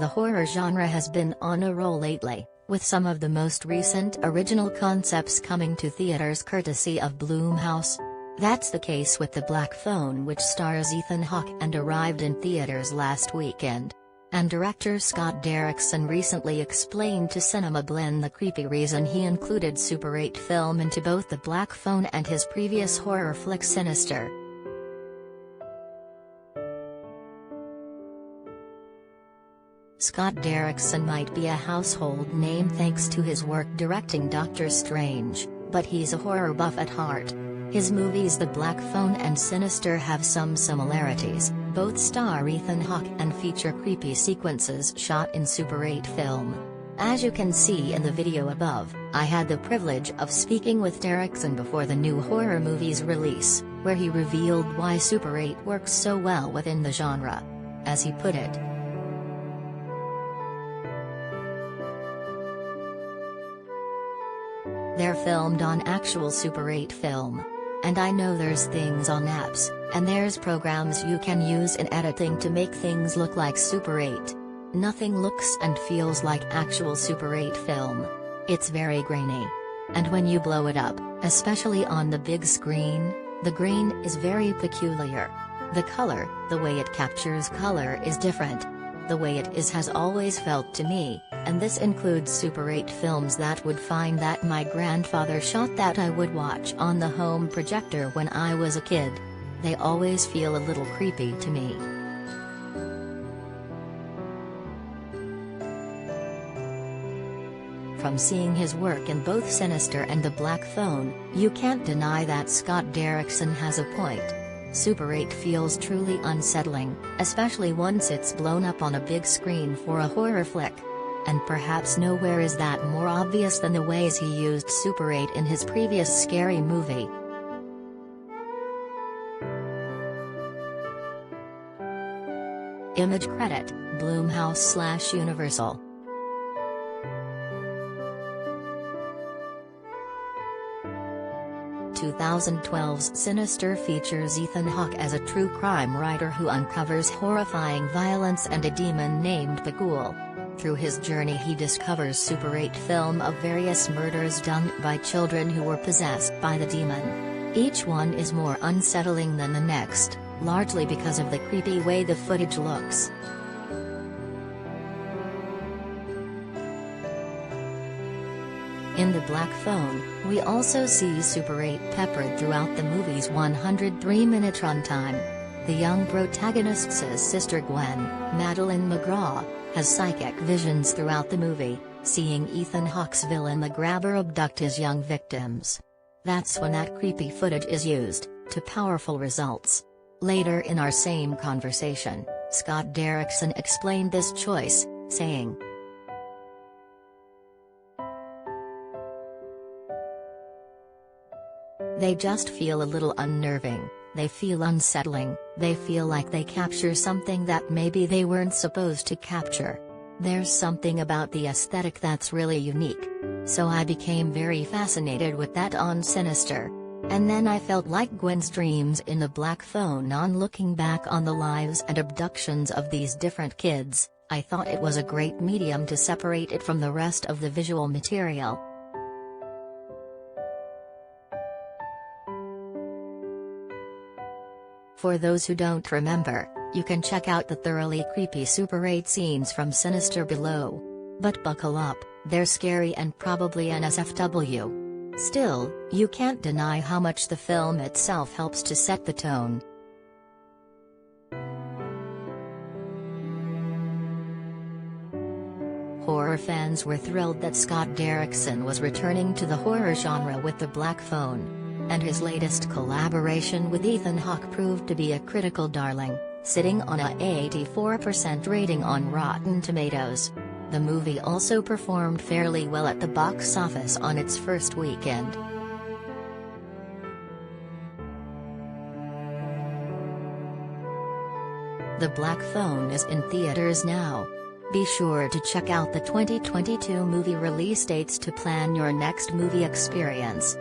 The horror genre has been on a roll lately, with some of the most recent original concepts coming to theaters courtesy of Blumhouse. That's the case with The Black Phone, which stars Ethan Hawke and arrived in theaters last weekend. And director Scott Derrickson recently explained to CinemaBlend the creepy reason he included Super 8 film into both The Black Phone and his previous horror flick Sinister. Scott Derrickson might be a household name thanks to his work directing Doctor Strange, but he's a horror buff at heart. His movies The Black Phone and Sinister have some similarities. Both star Ethan Hawke and feature creepy sequences shot in Super 8 film. As you can see in the video above, I had the privilege of speaking with Derrickson before the new horror movie's release, where he revealed why Super 8 works so well within the genre. As he put it, "They're filmed on actual Super 8 film. And I know there's things on apps, and there's programs you can use in editing to make things look like Super 8. Nothing looks and feels like actual Super 8 film. It's very grainy. And when you blow it up, especially on the big screen, the grain is very peculiar. The color, the way it captures color is different. The way it is has always felt to me, and this includes Super 8 films that would find that my grandfather shot that I would watch on the home projector when I was a kid. They always feel a little creepy to me." From seeing his work in both Sinister and The Black Phone, you can't deny that Scott Derrickson has a point. Super 8 feels truly unsettling, especially once it's blown up on a big screen for a horror flick. And perhaps nowhere is that more obvious than the ways he used Super 8 in his previous scary movie. Image credit, Blumhouse/Universal. 2012's Sinister features Ethan Hawke as a true crime writer who uncovers horrifying violence and a demon named the Ghoul. Through his journey he discovers Super 8 film of various murders done by children who were possessed by the demon. Each one is more unsettling than the next, largely because of the creepy way the footage looks. In The Black Phone, we also see Super 8 peppered throughout the movie's 103-minute runtime. The young protagonist's sister Gwen, Madeline McGraw, has psychic visions throughout the movie, seeing Ethan Hawke's villain the Grabber abduct his young victims. That's when that creepy footage is used, to powerful results. Later in our same conversation, Scott Derrickson explained this choice, saying, "They just feel a little unnerving, they feel unsettling, they feel like they capture something that maybe they weren't supposed to capture. There's something about the aesthetic that's really unique. So I became very fascinated with that on Sinister. And then I felt like Gwen's dreams in The Black Phone on looking back on the lives and abductions of these different kids. I thought it was a great medium to separate it from the rest of the visual material." For those who don't remember, you can check out the thoroughly creepy Super 8 scenes from Sinister below. But buckle up, they're scary and probably NSFW. Still, you can't deny how much the film itself helps to set the tone. Horror fans were thrilled that Scott Derrickson was returning to the horror genre with The Black Phone. And his latest collaboration with Ethan Hawke proved to be a critical darling, sitting on a 84% rating on Rotten Tomatoes. The movie also performed fairly well at the box office on its first weekend. The Black Phone is in theaters now. Be sure to check out the 2022 movie release dates to plan your next movie experience.